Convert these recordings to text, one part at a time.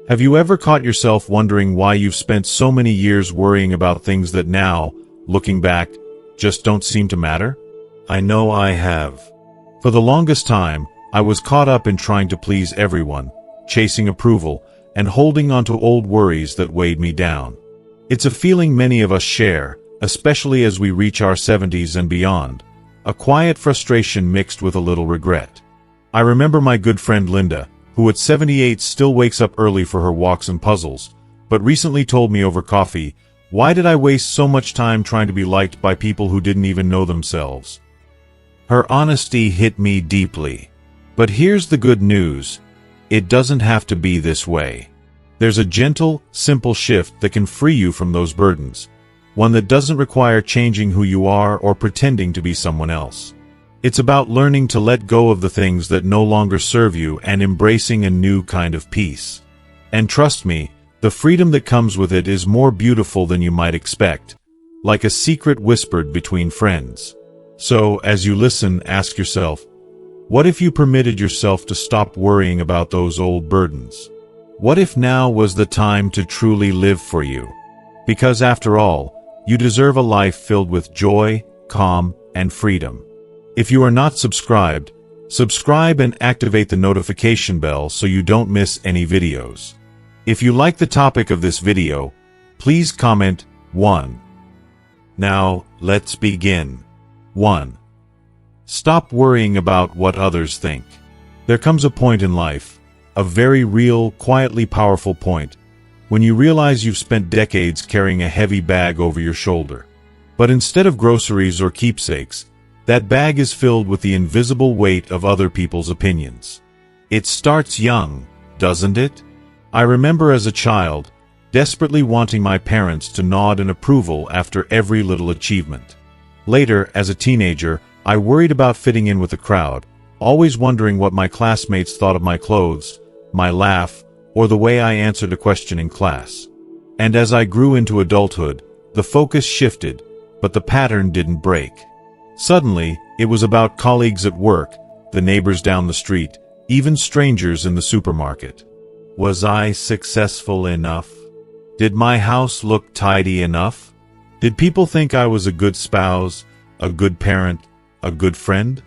Have you ever caught yourself wondering why you've spent so many years worrying about things that now, looking back, just don't seem to matter? I know I have. For the longest time, I was caught up in trying to please everyone, chasing approval, and holding on to old worries that weighed me down. It's a feeling many of us share, especially as we reach our 70s and beyond, a quiet frustration mixed with a little regret. I remember my good friend Linda, who at 78 still wakes up early for her walks and puzzles, but recently told me over coffee, "Why did I waste so much time trying to be liked by people who didn't even know themselves?" Her honesty hit me deeply. But here's the good news. It doesn't have to be this way. There's a gentle, simple shift that can free you from those burdens, one that doesn't require changing who you are or pretending to be someone else. It's about learning to let go of the things that no longer serve you and embracing a new kind of peace. And trust me, the freedom that comes with it is more beautiful than you might expect, like a secret whispered between friends. So, as you listen, ask yourself, what if you permitted yourself to stop worrying about those old burdens? What if now was the time to truly live for you? Because after all, you deserve a life filled with joy, calm, and freedom. If you are not subscribed, subscribe and activate the notification bell so you don't miss any videos. If you like the topic of this video, please comment 1. Now, let's begin. 1. Stop worrying about what others think. There comes a point in life, a very real, quietly powerful point, when you realize you've spent decades carrying a heavy bag over your shoulder. But instead of groceries or keepsakes, that bag is filled with the invisible weight of other people's opinions. It starts young, doesn't it? I remember as a child, desperately wanting my parents to nod in approval after every little achievement. Later, as a teenager, I worried about fitting in with the crowd, always wondering what my classmates thought of my clothes, my laugh, or the way I answered a question in class. And as I grew into adulthood, the focus shifted, but the pattern didn't break. Suddenly, it was about colleagues at work, the neighbors down the street, even strangers in the supermarket. Was I successful enough? Did my house look tidy enough? Did people think I was a good spouse, a good parent, a good friend?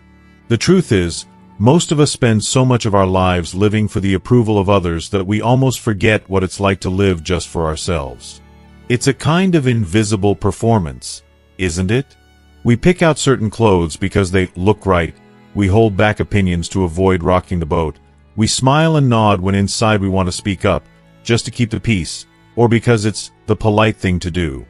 The truth is, most of us spend so much of our lives living for the approval of others that we almost forget what it's like to live just for ourselves. It's a kind of invisible performance, isn't it? We pick out certain clothes because they look right, we hold back opinions to avoid rocking the boat, we smile and nod when inside we want to speak up, just to keep the peace, or because it's the polite thing to do.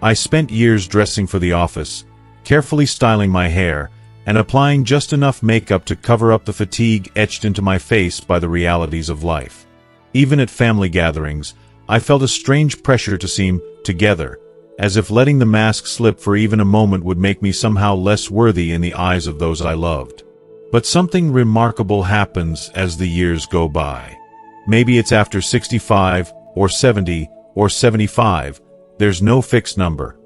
I spent years dressing for the office, carefully styling my hair, and applying just enough makeup to cover up the fatigue etched into my face by the realities of life. Even at family gatherings, I felt a strange pressure to seem together, as if letting the mask slip for even a moment would make me somehow less worthy in the eyes of those I loved. But something remarkable happens as the years go by. Maybe it's after 65, or 70, or 75, there's no fixed number.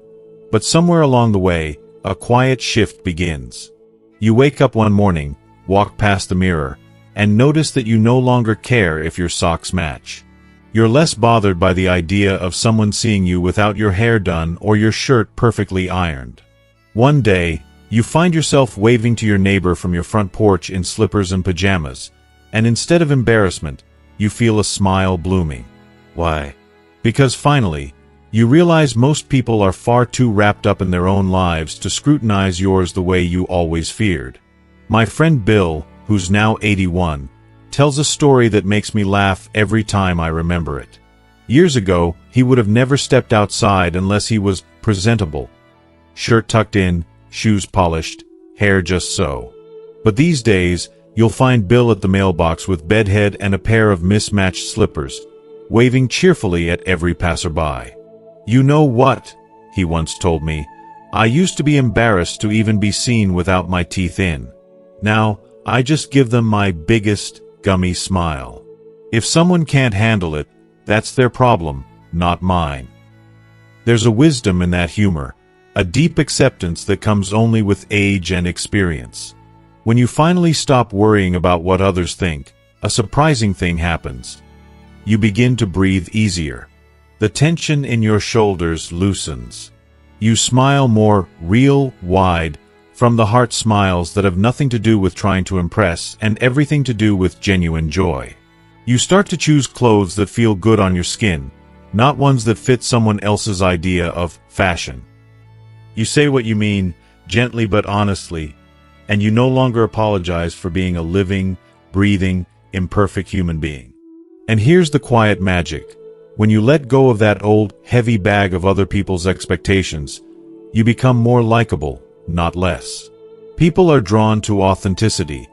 But somewhere along the way, a quiet shift begins. You wake up one morning, walk past the mirror, and notice that you no longer care if your socks match. You're less bothered by the idea of someone seeing you without your hair done or your shirt perfectly ironed. One day, you find yourself waving to your neighbor from your front porch in slippers and pajamas, and instead of embarrassment, you feel a smile blooming. Why? Because finally, you realize most people are far too wrapped up in their own lives to scrutinize yours the way you always feared. My friend Bill, who's now 81, tells a story that makes me laugh every time I remember it. Years ago, he would have never stepped outside unless he was presentable. Shirt tucked in, shoes polished, hair just so. But these days, you'll find Bill at the mailbox with bedhead and a pair of mismatched slippers, waving cheerfully at every passerby. "You know what?" he once told me. "I used to be embarrassed to even be seen without my teeth in. Now, I just give them my biggest, gummy smile. If someone can't handle it, that's their problem, not mine." There's a wisdom in that humor, a deep acceptance that comes only with age and experience. When you finally stop worrying about what others think, a surprising thing happens. you begin to breathe easier. The tension in your shoulders loosens. You smile more real, wide, from the heart smiles that have nothing to do with trying to impress and everything to do with genuine joy. You start to choose clothes that feel good on your skin, not ones that fit someone else's idea of fashion. You say what you mean, gently but honestly, and you no longer apologize for being a living, breathing, imperfect human being. And here's the quiet magic. When you let go of that old, heavy bag of other people's expectations, you become more likable, not less. People are drawn to authenticity.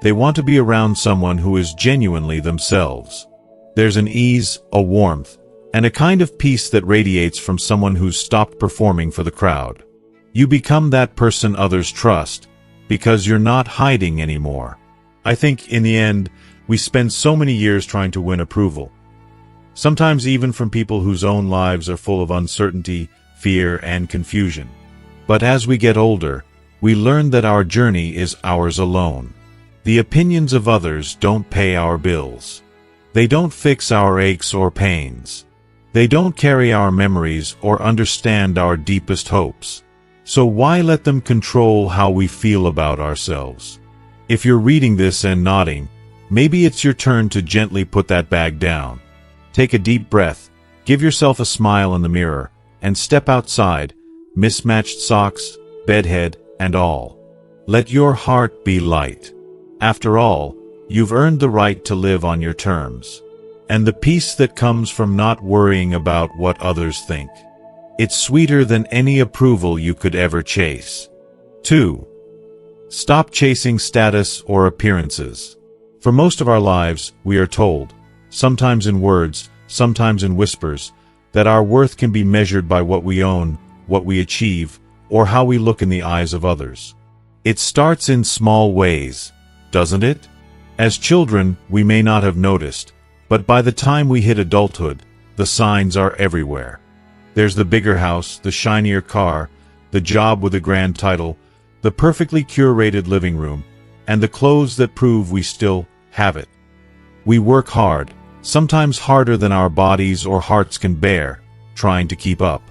They want to be around someone who is genuinely themselves. There's an ease, a warmth, and a kind of peace that radiates from someone who's stopped performing for the crowd. You become that person others trust, because you're not hiding anymore. I think, in the end, we spend so many years trying to win approval. Sometimes even from people whose own lives are full of uncertainty, fear, and confusion. But as we get older, we learn that our journey is ours alone. The opinions of others don't pay our bills. They don't fix our aches or pains. They don't carry our memories or understand our deepest hopes. So why let them control how we feel about ourselves? If you're reading this and nodding, maybe it's your turn to gently put that bag down. Take a deep breath, give yourself a smile in the mirror, and step outside, mismatched socks, bedhead, and all. Let your heart be light. After all, you've earned the right to live on your terms. And the peace that comes from not worrying about what others think. It's sweeter than any approval you could ever chase. 2. Stop chasing status or appearances. For most of our lives, we are told, sometimes in words, sometimes in whispers, that our worth can be measured by what we own, what we achieve, or how we look in the eyes of others. It starts in small ways, doesn't it? As children, we may not have noticed, but by the time we hit adulthood, the signs are everywhere. There's the bigger house, the shinier car, the job with a grand title, the perfectly curated living room, and the clothes that prove we still have it. We work hard, sometimes harder than our bodies or hearts can bear, trying to keep up,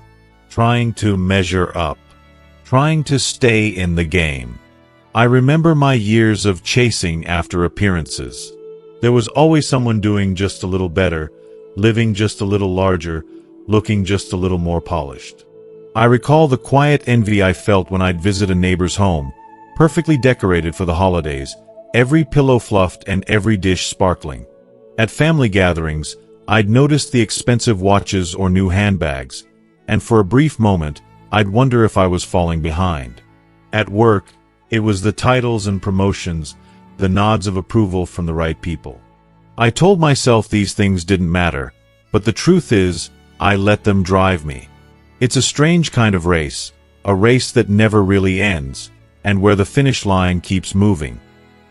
trying to measure up, trying to stay in the game. I remember my years of chasing after appearances. There was always someone doing just a little better, living just a little larger, looking just a little more polished. I recall the quiet envy I felt when I'd visit a neighbor's home, perfectly decorated for the holidays, every pillow fluffed and every dish sparkling. At family gatherings, I'd noticed the expensive watches or new handbags, and for a brief moment, I'd wonder if I was falling behind. At work, it was the titles and promotions, the nods of approval from the right people. I told myself these things didn't matter, but the truth is, I let them drive me. It's a strange kind of race, a race that never really ends, and where the finish line keeps moving.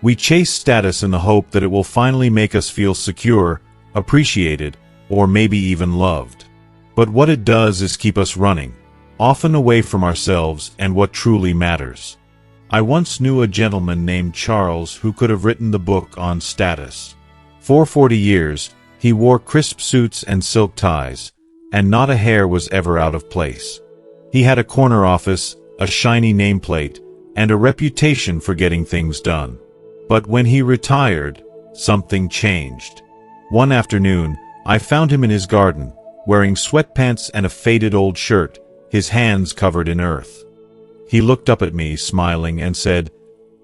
We chase status in the hope that it will finally make us feel secure, appreciated, or maybe even loved. But what it does is keep us running, often away from ourselves and what truly matters. I once knew a gentleman named Charles who could have written the book on status. For 40 years, he wore crisp suits and silk ties, and not a hair was ever out of place. He had a corner office, a shiny nameplate, and a reputation for getting things done. But when he retired, something changed. One afternoon, I found him in his garden, wearing sweatpants and a faded old shirt, his hands covered in earth. He looked up at me, smiling, and said,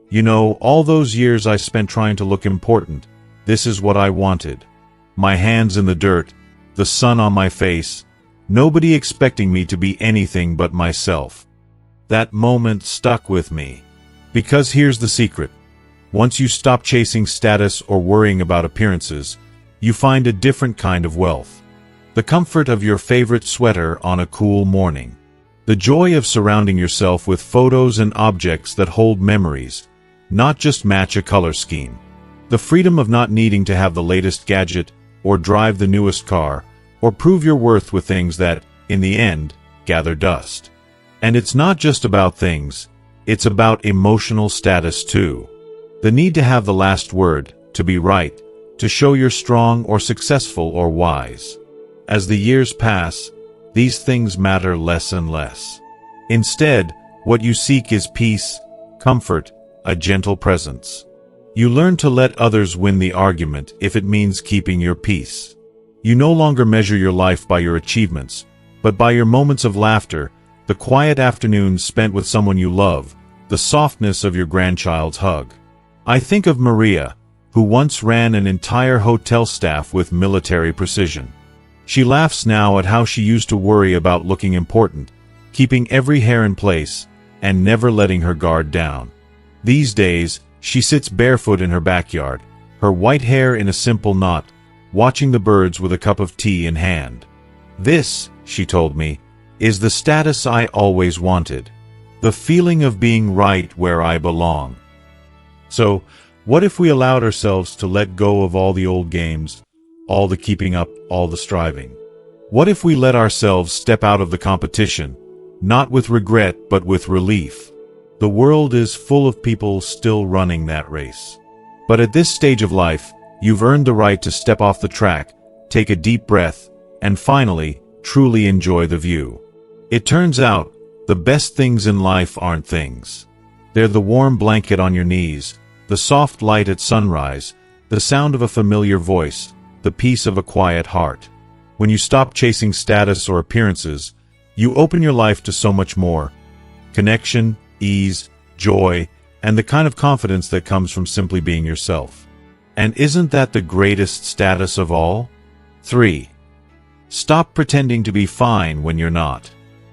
"You know, all those years I spent trying to look important, this is what I wanted. My hands in the dirt, the sun on my face, nobody expecting me to be anything but myself." That moment stuck with me. Because here's the secret. Once you stop chasing status or worrying about appearances, you find a different kind of wealth. The comfort of your favorite sweater on a cool morning. The joy of surrounding yourself with photos and objects that hold memories, not just match a color scheme. The freedom of not needing to have the latest gadget, or drive the newest car, or prove your worth with things that, in the end, gather dust. And it's not just about things, it's about emotional status too. The need to have the last word, to be right, to show you're strong or successful or wise. As the years pass, these things matter less and less. Instead, what you seek is peace, comfort, a gentle presence. You learn to let others win the argument if it means keeping your peace. You no longer measure your life by your achievements, but by your moments of laughter, the quiet afternoons spent with someone you love, the softness of your grandchild's hug. I think of Maria, who once ran an entire hotel staff with military precision. She laughs now at how she used to worry about looking important, keeping every hair in place, and never letting her guard down. These days, she sits barefoot in her backyard, her white hair in a simple knot, watching the birds with a cup of tea in hand. This, she told me, is the status I always wanted. The feeling of being right where I belong. So, what if we allowed ourselves to let go of all the old games, all the keeping up, all the striving? What if we let ourselves step out of the competition, not with regret but with relief? The world is full of people still running that race. But at this stage of life, you've earned the right to step off the track, take a deep breath, and finally, truly enjoy the view. It turns out, the best things in life aren't things. They're the warm blanket on your knees, the soft light at sunrise, the sound of a familiar voice, the peace of a quiet heart. When you stop chasing status or appearances, you open your life to so much more. Connection, ease, joy, and the kind of confidence that comes from simply being yourself. And isn't that the greatest status of all? 3. Stop pretending to be fine when you're not.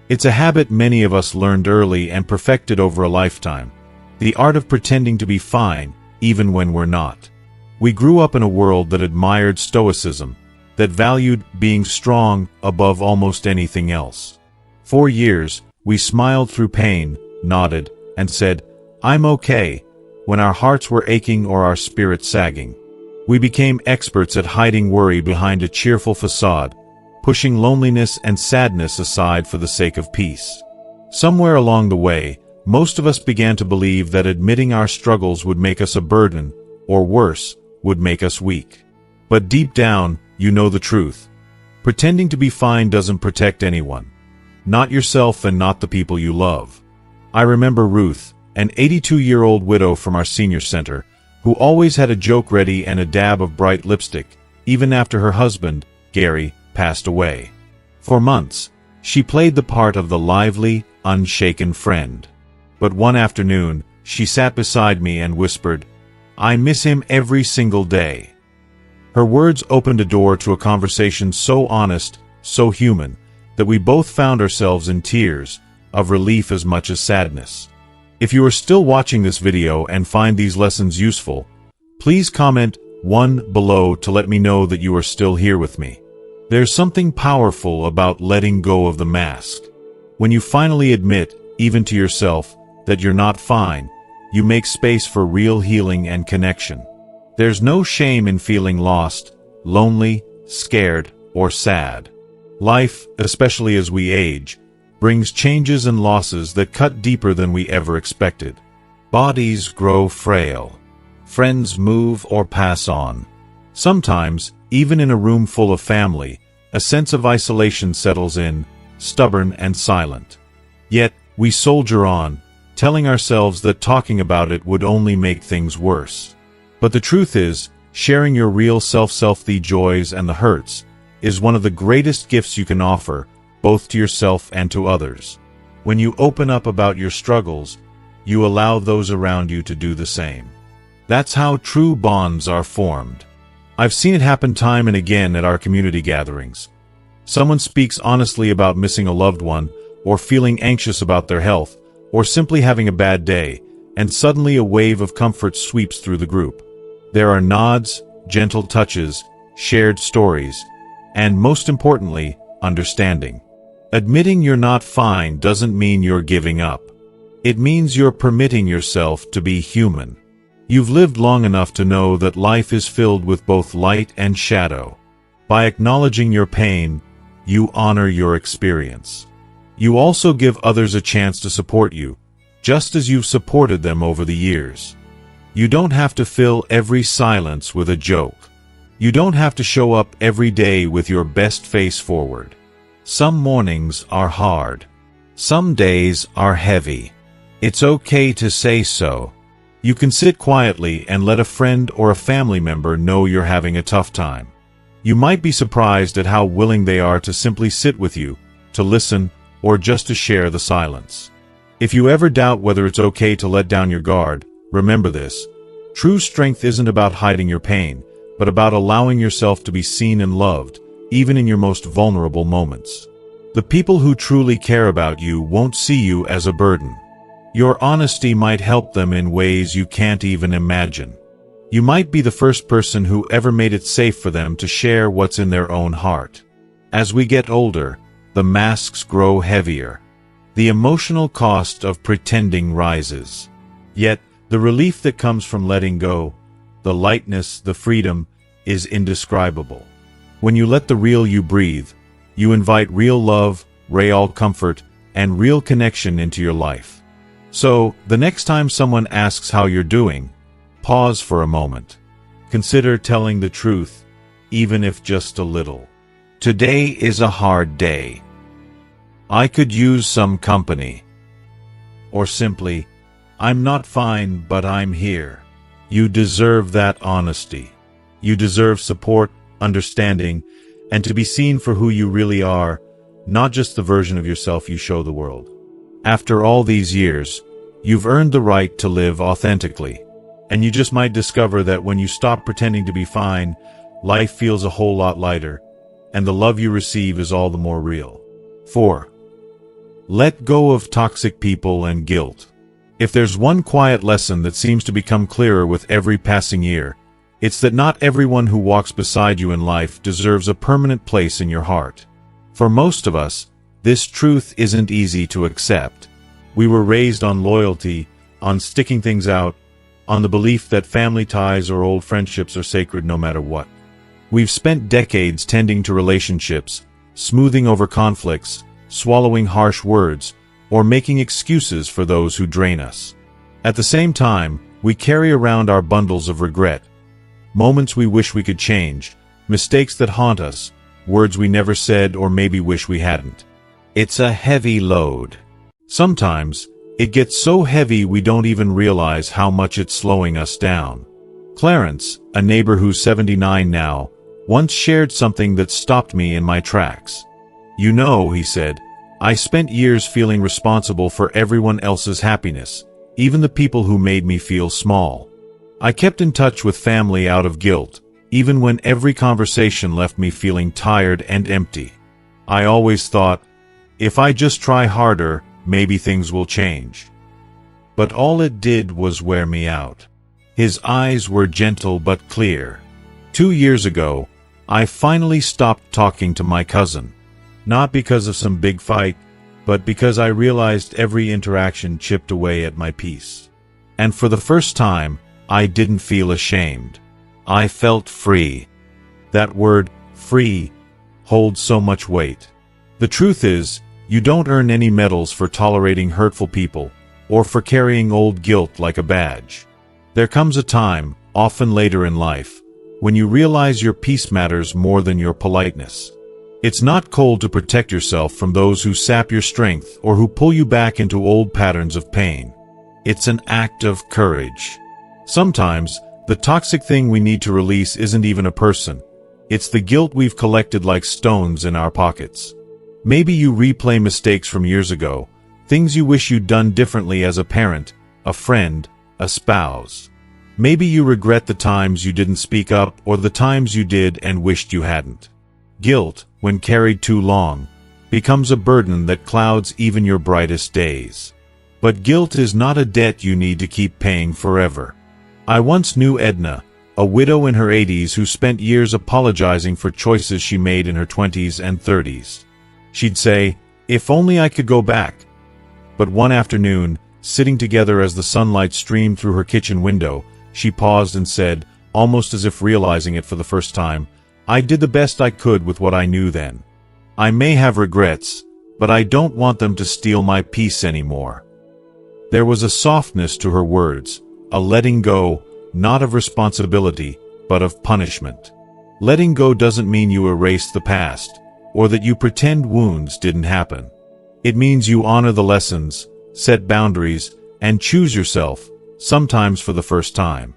It's a habit many of us learned early and perfected over a lifetime. The art of pretending to be fine, even when we're not. We grew up in a world that admired stoicism, that valued being strong above almost anything else. For years, we smiled through pain, nodded, and said, "I'm okay," when our hearts were aching or our spirits sagging. We became experts at hiding worry behind a cheerful facade, pushing loneliness and sadness aside for the sake of peace. Somewhere along the way, most of us began to believe that admitting our struggles would make us a burden, or worse, would make us weak. But deep down, you know the truth. Pretending to be fine doesn't protect anyone. Not yourself and not the people you love. I remember Ruth, an 82-year-old widow from our senior center, who always had a joke ready and a dab of bright lipstick, even after her husband, Gary, passed away. For months, she played the part of the lively, unshaken friend. But one afternoon, she sat beside me and whispered, "I miss him every single day." Her words opened a door to a conversation so honest, so human, that we both found ourselves in tears, of relief as much as sadness. If you are still watching this video and find these lessons useful, please comment 1 below to let me know that you are still here with me. There's something powerful about letting go of the mask. When you finally admit, even to yourself, that you're not fine, you make space for real healing and connection. There's no shame in feeling lost, lonely, scared, or sad. Life, especially as we age, brings changes and losses that cut deeper than we ever expected. Bodies grow frail. Friends move or pass on. Sometimes, even in a room full of family, a sense of isolation settles in, stubborn and silent. Yet, we soldier on, telling ourselves that talking about it would only make things worse. But the truth is, sharing your real self, the joys and the hurts, is one of the greatest gifts you can offer, both to yourself and to others. When you open up about your struggles, you allow those around you to do the same. That's how true bonds are formed. I've seen it happen time and again at our community gatherings. Someone speaks honestly about missing a loved one, or feeling anxious about their health, or simply having a bad day, and suddenly a wave of comfort sweeps through the group. There are nods, gentle touches, shared stories, and most importantly, understanding. Admitting you're not fine doesn't mean you're giving up. It means you're permitting yourself to be human. You've lived long enough to know that life is filled with both light and shadow. By acknowledging your pain, you honor your experience. You also give others a chance to support you, just as you've supported them over the years. You don't have to fill every silence with a joke. You don't have to show up every day with your best face forward. Some mornings are hard. Some days are heavy. It's okay to say so. You can sit quietly and let a friend or a family member know you're having a tough time. You might be surprised at how willing they are to simply sit with you, to listen, or just to share the silence. If you ever doubt whether it's okay to let down your guard, remember this. True strength isn't about hiding your pain, but about allowing yourself to be seen and loved, even in your most vulnerable moments. The people who truly care about you won't see you as a burden. Your honesty might help them in ways you can't even imagine. You might be the first person who ever made it safe for them to share what's in their own heart. As we get older, the masks grow heavier. The emotional cost of pretending rises. Yet, the relief that comes from letting go, the lightness, the freedom, is indescribable. When you let the real you breathe, you invite real love, real comfort, and real connection into your life. So, the next time someone asks how you're doing, pause for a moment. Consider telling the truth, even if just a little. Today is a hard day. I could use some company. Or simply, I'm not fine, but I'm here. You deserve that honesty. You deserve support, understanding, and to be seen for who you really are, not just the version of yourself you show the world. After all these years, you've earned the right to live authentically. And you just might discover that when you stop pretending to be fine, life feels a whole lot lighter, and the love you receive is all the more real. 4. Let go of toxic people and guilt. If there's one quiet lesson that seems to become clearer with every passing year, it's that not everyone who walks beside you in life deserves a permanent place in your heart. For most of us, this truth isn't easy to accept. We were raised on loyalty, on sticking things out, on the belief that family ties or old friendships are sacred no matter what. We've spent decades tending to relationships, smoothing over conflicts, swallowing harsh words, or making excuses for those who drain us. At the same time, we carry around our bundles of regret, moments we wish we could change, mistakes that haunt us, words we never said or maybe wish we hadn't. It's a heavy load. Sometimes, it gets so heavy we don't even realize how much it's slowing us down. Clarence, a neighbor who's 79 now, once shared something that stopped me in my tracks. You know, he said, I spent years feeling responsible for everyone else's happiness, even the people who made me feel small. I kept in touch with family out of guilt, even when every conversation left me feeling tired and empty. I always thought, if I just try harder, maybe things will change. But all it did was wear me out. His eyes were gentle but clear. 2 years ago, I finally stopped talking to my cousin. Not because of some big fight, but because I realized every interaction chipped away at my peace. And for the first time, I didn't feel ashamed. I felt free. That word, free, holds so much weight. The truth is, you don't earn any medals for tolerating hurtful people, or for carrying old guilt like a badge. There comes a time, often later in life, when you realize your peace matters more than your politeness. It's not cold to protect yourself from those who sap your strength or who pull you back into old patterns of pain. It's an act of courage. Sometimes, the toxic thing we need to release isn't even a person. It's the guilt we've collected like stones in our pockets. Maybe you replay mistakes from years ago, things you wish you'd done differently as a parent, a friend, a spouse. Maybe you regret the times you didn't speak up or the times you did and wished you hadn't. Guilt, when carried too long, becomes a burden that clouds even your brightest days. But guilt is not a debt you need to keep paying forever. I once knew Edna, a widow in her 80s who spent years apologizing for choices she made in her 20s and 30s. She'd say, if only I could go back. But one afternoon, sitting together as the sunlight streamed through her kitchen window, she paused and said, almost as if realizing it for the first time, I did the best I could with what I knew then. I may have regrets, but I don't want them to steal my peace anymore. There was a softness to her words, a letting go, not of responsibility, but of punishment. Letting go doesn't mean you erase the past, or that you pretend wounds didn't happen. It means you honor the lessons, set boundaries, and choose yourself, sometimes for the first time.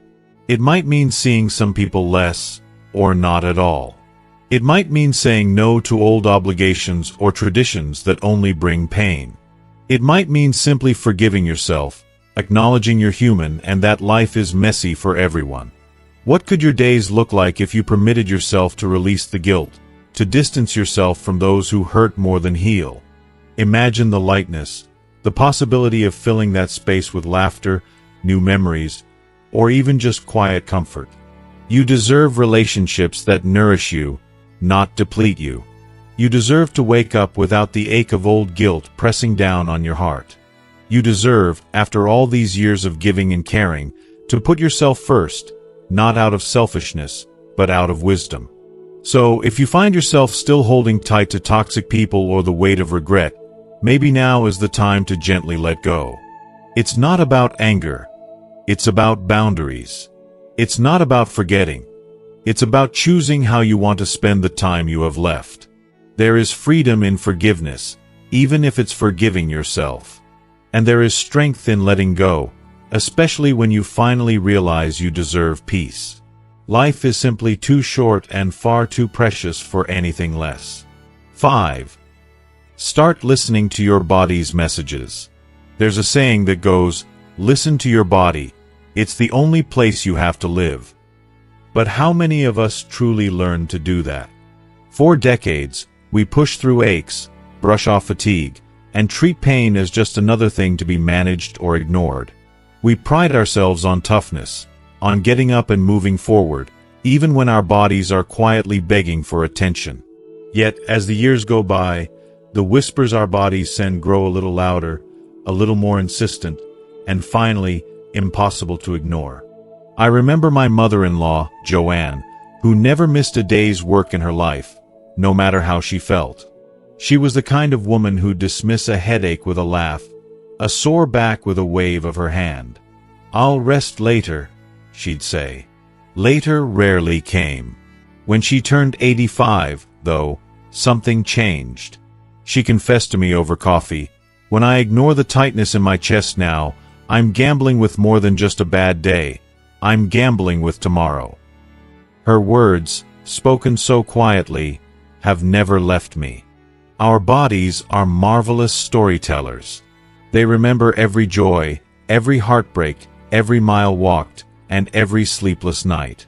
It might mean seeing some people less, or not at all. It might mean saying no to old obligations or traditions that only bring pain. It might mean simply forgiving yourself, acknowledging you're human and that life is messy for everyone. What could your days look like if you permitted yourself to release the guilt, to distance yourself from those who hurt more than heal? Imagine the lightness, the possibility of filling that space with laughter, new memories, or even just quiet comfort. You deserve relationships that nourish you, not deplete you. You deserve to wake up without the ache of old guilt pressing down on your heart. You deserve, after all these years of giving and caring, to put yourself first, not out of selfishness, but out of wisdom. So, if you find yourself still holding tight to toxic people or the weight of regret, maybe now is the time to gently let go. It's not about anger. It's about boundaries. It's not about forgetting. It's about choosing how you want to spend the time you have left. There is freedom in forgiveness, even if it's forgiving yourself. And there is strength in letting go, especially when you finally realize you deserve peace. Life is simply too short and far too precious for anything less. 5. Start listening to your body's messages. There's a saying that goes, listen to your body. It's the only place you have to live. But how many of us truly learn to do that? For decades, we push through aches, brush off fatigue, and treat pain as just another thing to be managed or ignored. We pride ourselves on toughness, on getting up and moving forward, even when our bodies are quietly begging for attention. Yet, as the years go by, the whispers our bodies send grow a little louder, a little more insistent, and finally, impossible to ignore. I remember my mother-in-law, Joanne, who never missed a day's work in her life, no matter how she felt. She was the kind of woman who'd dismiss a headache with a laugh, a sore back with a wave of her hand. "I'll rest later," she'd say. Later rarely came. When she turned 85, though, something changed. She confessed to me over coffee, "When I ignore the tightness in my chest now, I'm gambling with more than just a bad day. I'm gambling with tomorrow." Her words, spoken so quietly, have never left me. Our bodies are marvelous storytellers. They remember every joy, every heartbreak, every mile walked, and every sleepless night.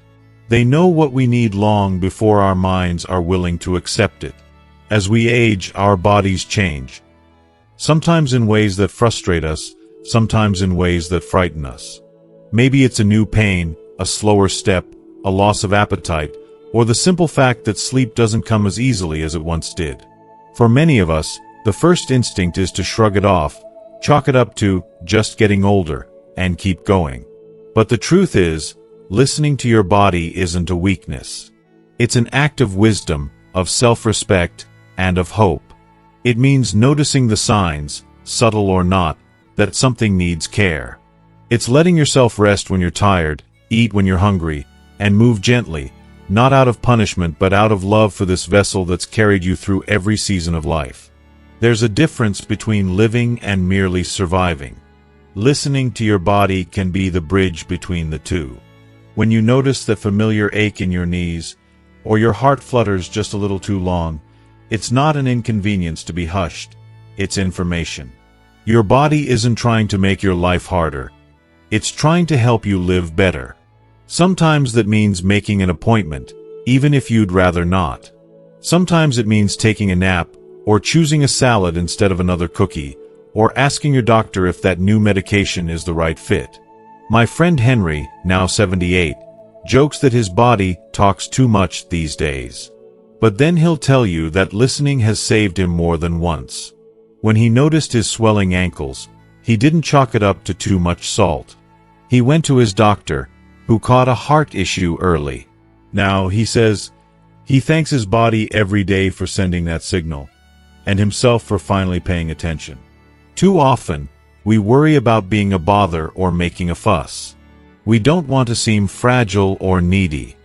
They know what we need long before our minds are willing to accept it. As we age, our bodies change. Sometimes in ways that frustrate us, sometimes in ways that frighten us. Maybe it's a new pain, a slower step, a loss of appetite, or the simple fact that sleep doesn't come as easily as it once did. For many of us, the first instinct is to shrug it off, chalk it up to just getting older, and keep going. But the truth is, listening to your body isn't a weakness. It's an act of wisdom, of self-respect, and of hope. It means noticing the signs, subtle or not, that something needs care. It's letting yourself rest when you're tired, eat when you're hungry, and move gently, not out of punishment but out of love for this vessel that's carried you through every season of life. There's a difference between living and merely surviving. Listening to your body can be the bridge between the two. When you notice the familiar ache in your knees, or your heart flutters just a little too long, it's not an inconvenience to be hushed, it's information. Your body isn't trying to make your life harder. It's trying to help you live better. Sometimes that means making an appointment, even if you'd rather not. Sometimes it means taking a nap, or choosing a salad instead of another cookie, or asking your doctor if that new medication is the right fit. My friend Henry, now 78, jokes that his body talks too much these days. But then he'll tell you that listening has saved him more than once. When he noticed his swelling ankles, he didn't chalk it up to too much salt. He went to his doctor, who caught a heart issue early. Now, he says, he thanks his body every day for sending that signal, and himself for finally paying attention. Too often, we worry about being a bother or making a fuss. We don't want to seem fragile or needy.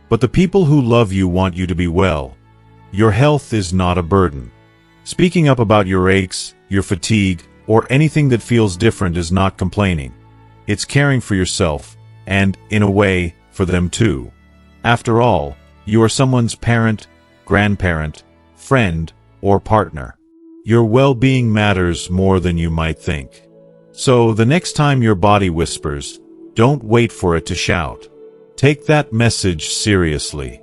But the people who love you want you to be well. Your health is not a burden. Speaking up about your aches, your fatigue, or anything that feels different is not complaining. It's caring for yourself, and, in a way, for them too. After all, you are someone's parent, grandparent, friend, or partner. Your well-being matters more than you might think. So, the next time your body whispers, don't wait for it to shout. Take that message seriously.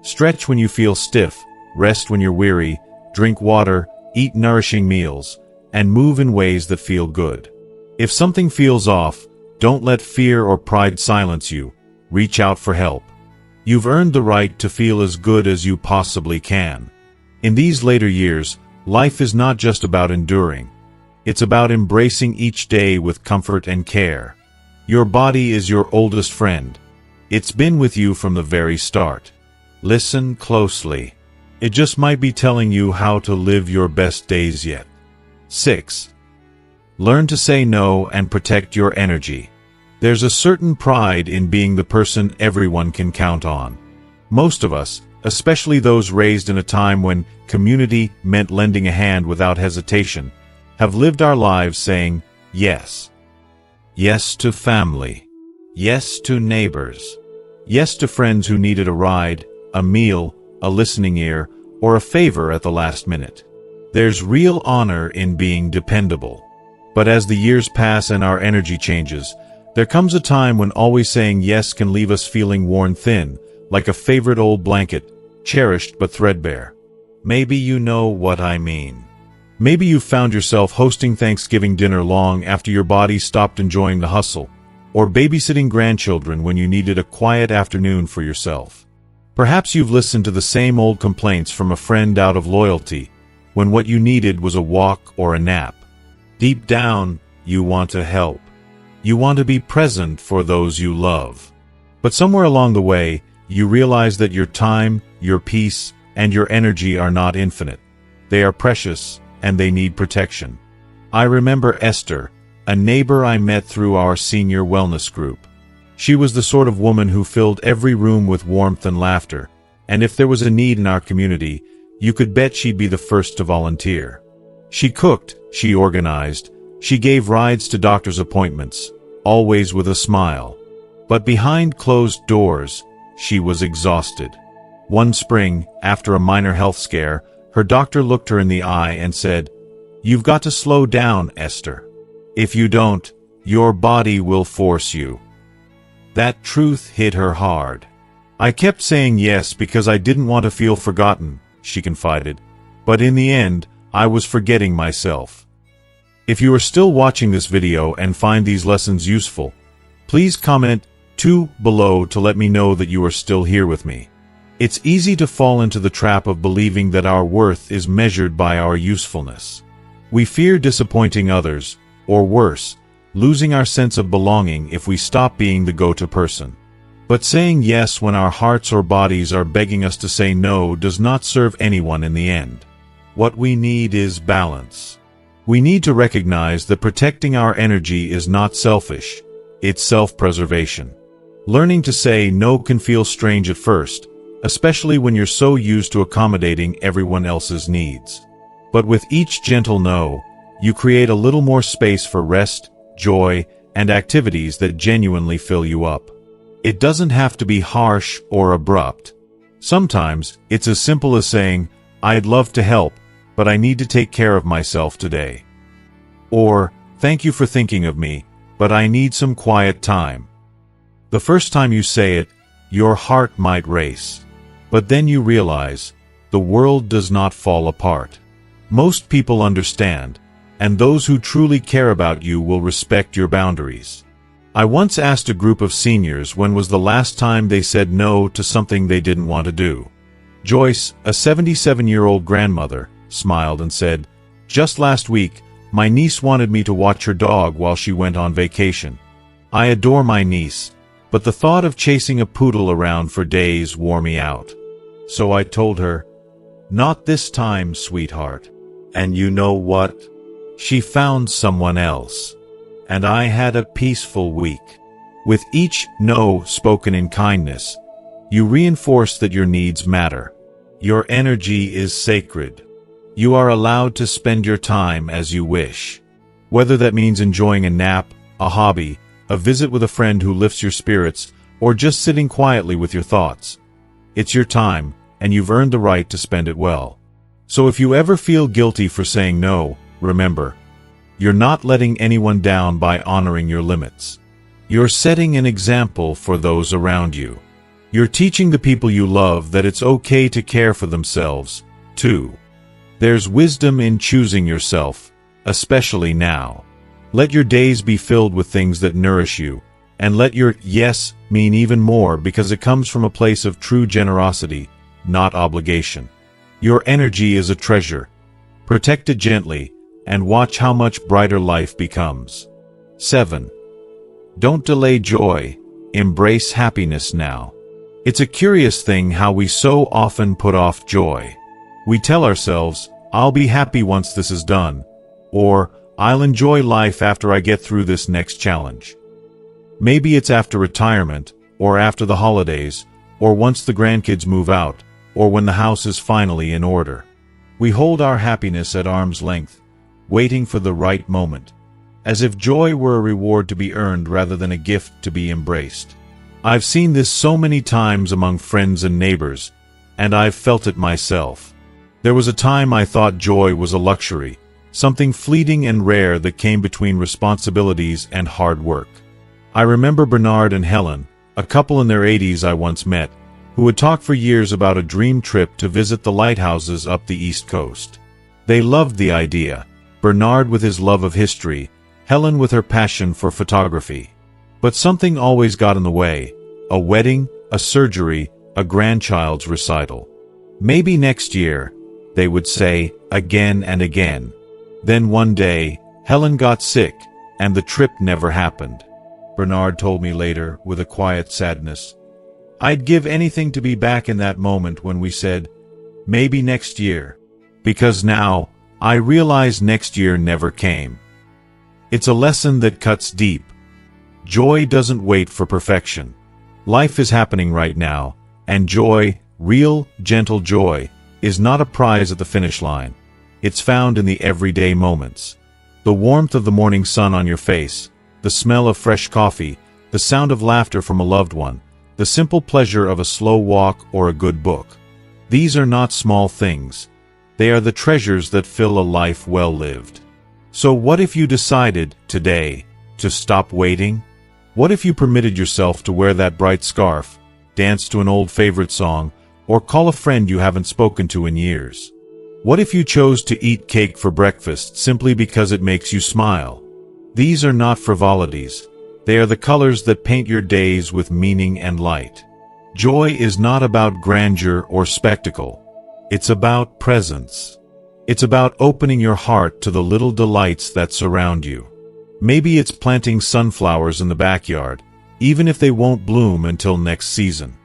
Stretch when you feel stiff, rest when you're weary, drink water, eat nourishing meals, and move in ways that feel good. If something feels off, don't let fear or pride silence you. Reach out for help. You've earned the right to feel as good as you possibly can. In these later years, life is not just about enduring. It's about embracing each day with comfort and care. Your body is your oldest friend. It's been with you from the very start. Listen closely. It just might be telling you how to live your best days yet. 6. Learn to say no and protect your energy. There's a certain pride in being the person everyone can count on. Most of us, especially those raised in a time when community meant lending a hand without hesitation, have lived our lives saying yes. Yes to family. Yes to neighbors. Yes to friends who needed a ride, a meal, a listening ear, or a favor at the last minute. There's real honor in being dependable. But as the years pass and our energy changes, there comes a time when always saying yes can leave us feeling worn thin, like a favorite old blanket, cherished but threadbare. Maybe you know what I mean. Maybe you've found yourself hosting Thanksgiving dinner long after your body stopped enjoying the hustle, or babysitting grandchildren when you needed a quiet afternoon for yourself. Perhaps you've listened to the same old complaints from a friend out of loyalty, when what you needed was a walk or a nap. Deep down, you want to help. You want to be present for those you love. But somewhere along the way, you realize that your time, your peace, and your energy are not infinite. They are precious, and they need protection. I remember Esther, a neighbor I met through our senior wellness group. She was the sort of woman who filled every room with warmth and laughter, and if there was a need in our community, you could bet she'd be the first to volunteer. She cooked, she organized, she gave rides to doctor's appointments, always with a smile. But behind closed doors, she was exhausted. One spring, after a minor health scare, her doctor looked her in the eye and said, "You've got to slow down, Esther. If you don't, your body will force you." That truth hit her hard. "I kept saying yes because I didn't want to feel forgotten," she confided. "But in the end, I was forgetting myself." If you are still watching this video and find these lessons useful, please comment 2 below to let me know that you are still here with me. It's easy to fall into the trap of believing that our worth is measured by our usefulness. We fear disappointing others, or worse, losing our sense of belonging if we stop being the go-to person. But saying yes when our hearts or bodies are begging us to say no does not serve anyone in the end. What we need is balance. We need to recognize that protecting our energy is not selfish, it's self-preservation. Learning to say no can feel strange at first, especially when you're so used to accommodating everyone else's needs. But with each gentle no, you create a little more space for rest, joy, and activities that genuinely fill you up. It doesn't have to be harsh or abrupt. Sometimes, it's as simple as saying, "I'd love to help, but I need to take care of myself today." Or, "Thank you for thinking of me, but I need some quiet time." The first time you say it, your heart might race. But then you realize, the world does not fall apart. Most people understand, and those who truly care about you will respect your boundaries. I once asked a group of seniors when was the last time they said no to something they didn't want to do. Joyce, a 77-year-old grandmother, smiled and said, "Just last week, my niece wanted me to watch her dog while she went on vacation. I adore my niece, but the thought of chasing a poodle around for days wore me out. So I told her, 'Not this time, sweetheart.' And you know what? She found someone else. And I had a peaceful week." With each no spoken in kindness, You reinforce that your needs matter. Your energy is sacred. You are allowed to spend your time as you wish. Whether that means enjoying a nap, a hobby, a visit with a friend who lifts your spirits, or just sitting quietly with your thoughts. It's your time, and you've earned the right to spend it well. So if you ever feel guilty for saying no, remember, you're not letting anyone down by honoring your limits. You're setting an example for those around you. You're teaching the people you love that it's okay to care for themselves, too. There's wisdom in choosing yourself, especially now. Let your days be filled with things that nourish you, and let your yes mean even more because it comes from a place of true generosity, not obligation. Your energy is a treasure. Protect it gently, and watch how much brighter life becomes. 7. Don't delay joy. Embrace happiness now. It's a curious thing how we so often put off joy. We tell ourselves, I'll be happy once this is done, or I'll enjoy life after I get through this next challenge. Maybe it's after retirement, or after the holidays, or once the grandkids move out, or when the house is finally in order. We hold our happiness at arm's length, waiting for the right moment, as if joy were a reward to be earned rather than a gift to be embraced. I've seen this so many times among friends and neighbors, and I've felt it myself. There was a time I thought joy was a luxury, something fleeting and rare that came between responsibilities and hard work. I remember Bernard and Helen, a couple in their 80s I once met, who would talk for years about a dream trip to visit the lighthouses up the East Coast. They loved the idea, Bernard with his love of history, Helen with her passion for photography. But something always got in the way, a wedding, a surgery, a grandchild's recital. Maybe next year, they would say, again and again. Then one day, Helen got sick, and the trip never happened. Bernard told me later, with a quiet sadness, I'd give anything to be back in that moment when we said, maybe next year. Because now, I realize next year never came. It's a lesson that cuts deep. Joy doesn't wait for perfection. Life is happening right now, and joy, real, gentle joy, is not a prize at the finish line. It's found in the everyday moments. The warmth of the morning sun on your face, the smell of fresh coffee, the sound of laughter from a loved one, the simple pleasure of a slow walk or a good book. These are not small things. They are the treasures that fill a life well lived. So what if you decided, today, to stop waiting? What if you permitted yourself to wear that bright scarf, dance to an old favorite song, or call a friend you haven't spoken to in years? What if you chose to eat cake for breakfast simply because it makes you smile? These are not frivolities. They are the colors that paint your days with meaning and light. Joy is not about grandeur or spectacle. It's about presence. It's about opening your heart to the little delights that surround you. Maybe it's planting sunflowers in the backyard, even if they won't bloom until next season.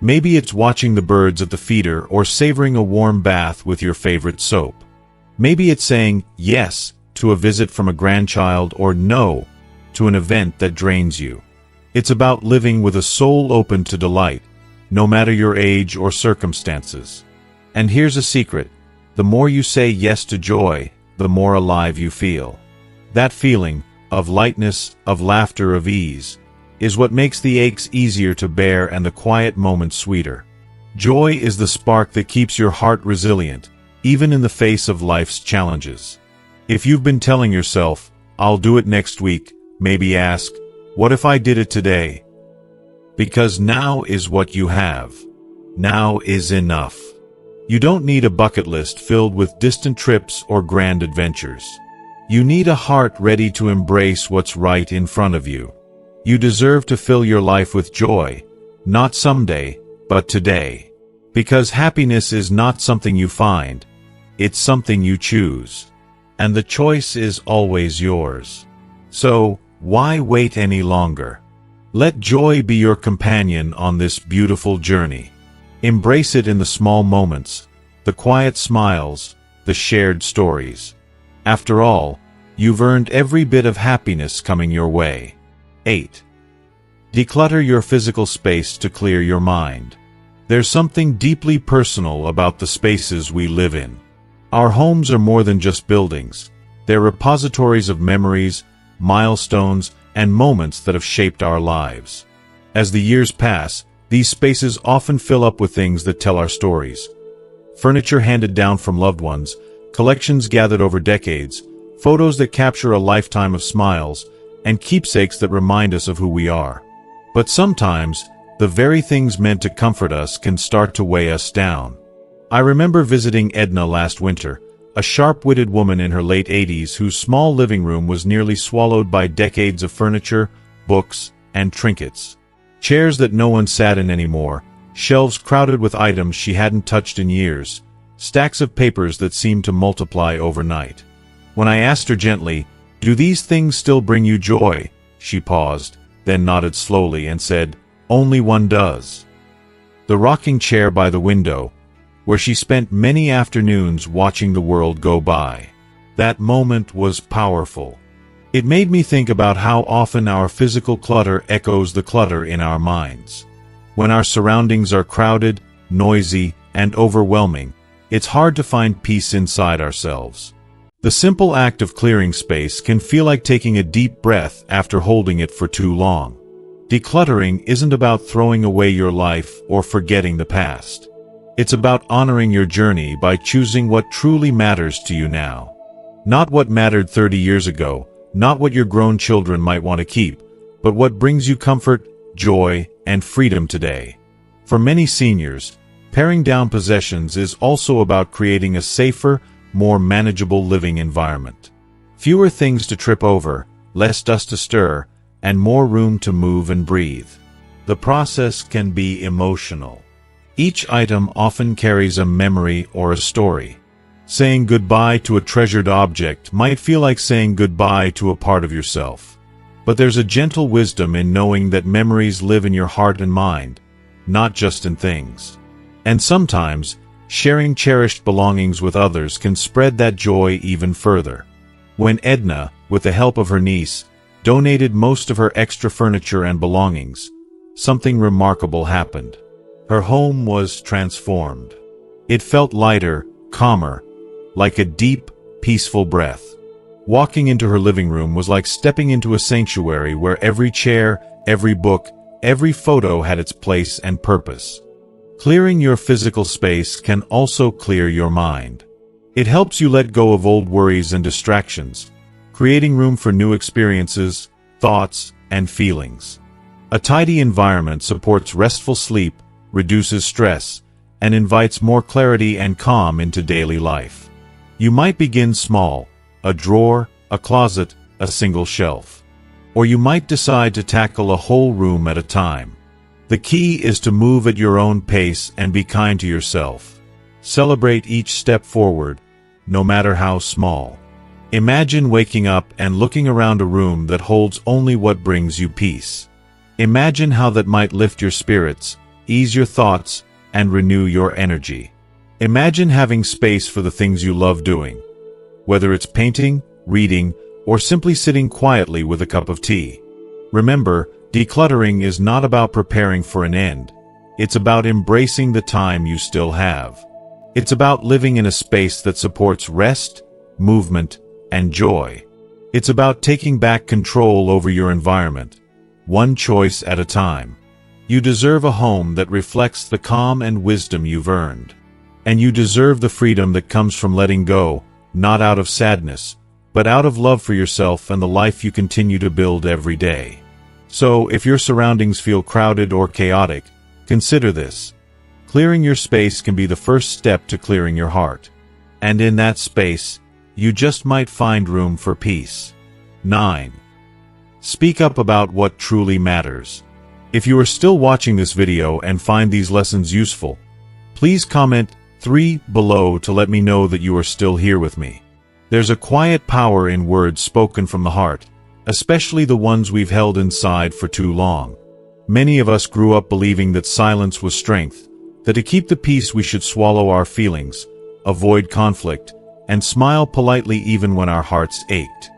Maybe it's watching the birds at the feeder or savoring a warm bath with your favorite soap. Maybe it's saying yes to a visit from a grandchild or no to an event that drains you. It's about living with a soul open to delight, no matter your age or circumstances. And here's a secret. The more you say yes to joy, the more alive you feel. That feeling, of lightness, of laughter, of ease, is what makes the aches easier to bear and the quiet moments sweeter. Joy is the spark that keeps your heart resilient, even in the face of life's challenges. If you've been telling yourself, I'll do it next week, maybe ask, what if I did it today? Because now is what you have. Now is enough. You don't need a bucket list filled with distant trips or grand adventures. You need a heart ready to embrace what's right in front of you. You deserve to fill your life with joy, not someday, but today. Because happiness is not something you find, it's something you choose. And the choice is always yours. So, why wait any longer? Let joy be your companion on this beautiful journey. Embrace it in the small moments, the quiet smiles, the shared stories. After all, you've earned every bit of happiness coming your way. 8. Declutter your physical space to clear your mind. There's something deeply personal about the spaces we live in. Our homes are more than just buildings. They're repositories of memories, milestones, and moments that have shaped our lives. As the years pass, these spaces often fill up with things that tell our stories. Furniture handed down from loved ones, collections gathered over decades, photos that capture a lifetime of smiles, and keepsakes that remind us of who we are. But sometimes, the very things meant to comfort us can start to weigh us down. I remember visiting Edna last winter, a sharp-witted woman in her late 80s whose small living room was nearly swallowed by decades of furniture, books, and trinkets. Chairs that no one sat in anymore, shelves crowded with items she hadn't touched in years, stacks of papers that seemed to multiply overnight. When I asked her gently, "Do these things still bring you joy?" she paused, then nodded slowly and said, "Only one does." The rocking chair by the window, where she spent many afternoons watching the world go by. That moment was powerful. It made me think about how often our physical clutter echoes the clutter in our minds. When our surroundings are crowded, noisy, and overwhelming, it's hard to find peace inside ourselves. The simple act of clearing space can feel like taking a deep breath after holding it for too long. Decluttering isn't about throwing away your life or forgetting the past. It's about honoring your journey by choosing what truly matters to you now. Not what mattered 30 years ago, not what your grown children might want to keep, but what brings you comfort, joy, and freedom today. For many seniors, paring down possessions is also about creating a safer, more manageable living environment. Fewer things to trip over, less dust to stir, and more room to move and breathe. The process can be emotional. Each item often carries a memory or a story. Saying goodbye to a treasured object might feel like saying goodbye to a part of yourself. But there's a gentle wisdom in knowing that memories live in your heart and mind, not just in things. And sometimes, sharing cherished belongings with others can spread that joy even further. When Edna, with the help of her niece, donated most of her extra furniture and belongings, something remarkable happened. Her home was transformed. It felt lighter, calmer, like a deep, peaceful breath. Walking into her living room was like stepping into a sanctuary where every chair, every book, every photo had its place and purpose. Clearing your physical space can also clear your mind. It helps you let go of old worries and distractions, creating room for new experiences, thoughts, and feelings. A tidy environment supports restful sleep, reduces stress, and invites more clarity and calm into daily life. You might begin small, a drawer, a closet, a single shelf. Or you might decide to tackle a whole room at a time. The key is to move at your own pace and be kind to yourself. Celebrate each step forward, no matter how small. Imagine waking up and looking around a room that holds only what brings you peace. Imagine how that might lift your spirits, ease your thoughts, and renew your energy. Imagine having space for the things you love doing, whether it's painting, reading, or simply sitting quietly with a cup of tea. Remember, decluttering is not about preparing for an end. It's about embracing the time you still have. It's about living in a space that supports rest, movement, and joy. It's about taking back control over your environment, one choice at a time. You deserve a home that reflects the calm and wisdom you've earned. And you deserve the freedom that comes from letting go, not out of sadness, but out of love for yourself and the life you continue to build every day. So, if your surroundings feel crowded or chaotic, consider this. Clearing your space can be the first step to clearing your heart. And in that space, you just might find room for peace. 9. Speak up about what truly matters. If you are still watching this video and find these lessons useful, please comment 3 below to let me know that you are still here with me. There's a quiet power in words spoken from the heart, especially the ones we've held inside for too long. Many of us grew up believing that silence was strength, that to keep the peace we should swallow our feelings, avoid conflict, and smile politely even when our hearts ached.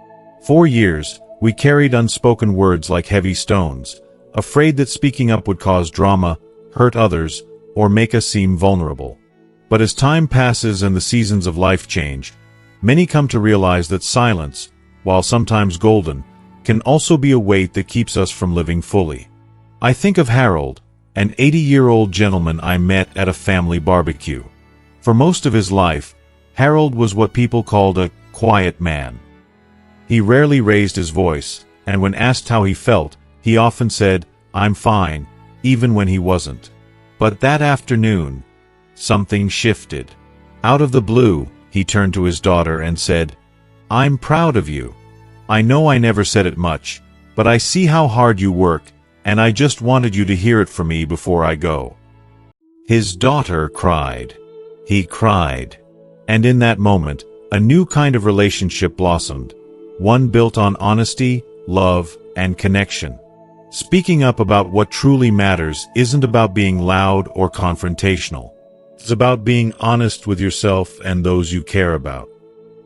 For years, we carried unspoken words like heavy stones, afraid that speaking up would cause drama, hurt others, or make us seem vulnerable. But as time passes and the seasons of life change, many come to realize that silence, while sometimes golden, can also be a weight that keeps us from living fully. I think of Harold, an 80-year-old gentleman I met at a family barbecue. For most of his life, Harold was what people called a quiet man. He rarely raised his voice, and when asked how he felt, he often said, "I'm fine," even when he wasn't. But that afternoon, something shifted. Out of the blue, he turned to his daughter and said, "I'm proud of you. I know I never said it much, but I see how hard you work, and I just wanted you to hear it from me before I go." His daughter cried. He cried. And in that moment, a new kind of relationship blossomed, one built on honesty, love, and connection. Speaking up about what truly matters isn't about being loud or confrontational. It's about being honest with yourself and those you care about.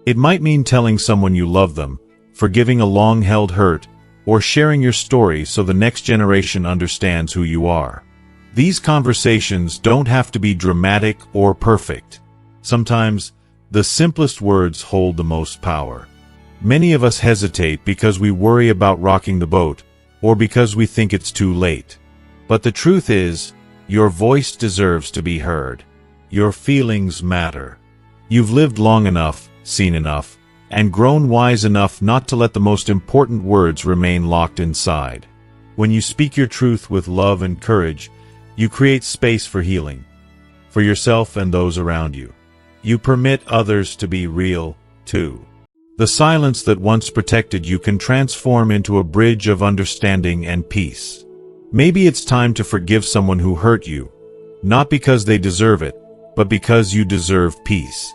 It might mean telling someone you love them, forgiving a long-held hurt, or sharing your story so the next generation understands who you are. These conversations don't have to be dramatic or perfect. Sometimes, the simplest words hold the most power. Many of us hesitate because we worry about rocking the boat, or because we think it's too late. But the truth is, your voice deserves to be heard. Your feelings matter. You've lived long enough, seen enough, and grown wise enough not to let the most important words remain locked inside. When you speak your truth with love and courage, you create space for healing, for yourself and those around you. You permit others to be real, too. The silence that once protected you can transform into a bridge of understanding and peace. Maybe it's time to forgive someone who hurt you, not because they deserve it, but because you deserve peace.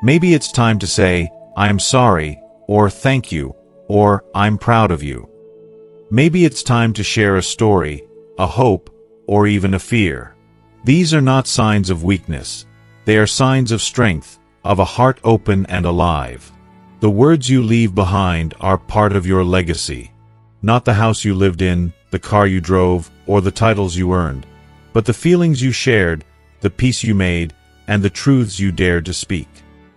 Maybe it's time to say, "I'm sorry," or "thank you," or "I'm proud of you." Maybe it's time to share a story, a hope, or even a fear. These are not signs of weakness. They are signs of strength, of a heart open and alive. The words you leave behind are part of your legacy. Not the house you lived in, the car you drove, or the titles you earned, but the feelings you shared, the peace you made, and the truths you dared to speak.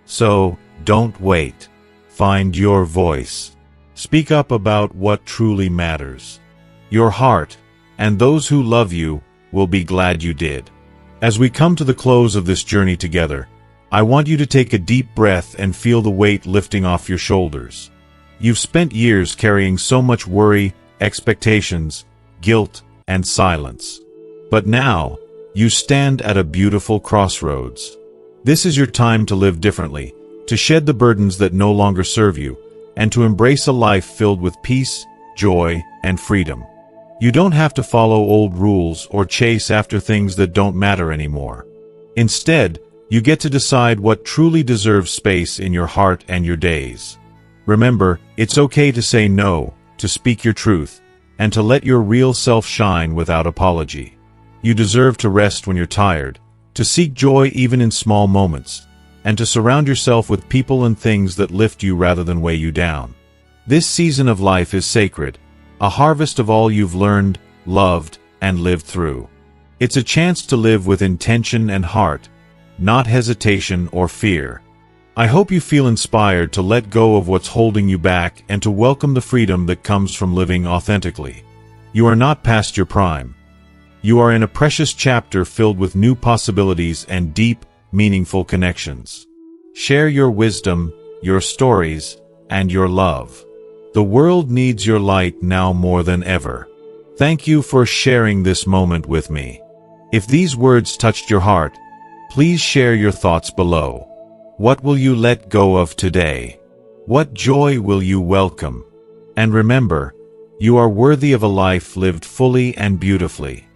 So, don't wait. Find your voice. Speak up about what truly matters. Your heart, and those who love you, will be glad you did. As we come to the close of this journey together, I want you to take a deep breath and feel the weight lifting off your shoulders. You've spent years carrying so much worry, expectations, guilt, and silence. But now, you stand at a beautiful crossroads. This is your time to live differently, to shed the burdens that no longer serve you, and to embrace a life filled with peace, joy, and freedom. You don't have to follow old rules or chase after things that don't matter anymore. Instead, you get to decide what truly deserves space in your heart and your days. Remember, it's okay to say no, to speak your truth, and to let your real self shine without apology. You deserve to rest when you're tired, to seek joy even in small moments, and to surround yourself with people and things that lift you rather than weigh you down. This season of life is sacred, a harvest of all you've learned, loved, and lived through. It's a chance to live with intention and heart, not hesitation or fear. I hope you feel inspired to let go of what's holding you back and to welcome the freedom that comes from living authentically. You are not past your prime. You are in a precious chapter filled with new possibilities and deep, meaningful connections. Share your wisdom, your stories, and your love. The world needs your light now more than ever. Thank you for sharing this moment with me. If these words touched your heart, please share your thoughts below. What will you let go of today? What joy will you welcome? And remember, you are worthy of a life lived fully and beautifully.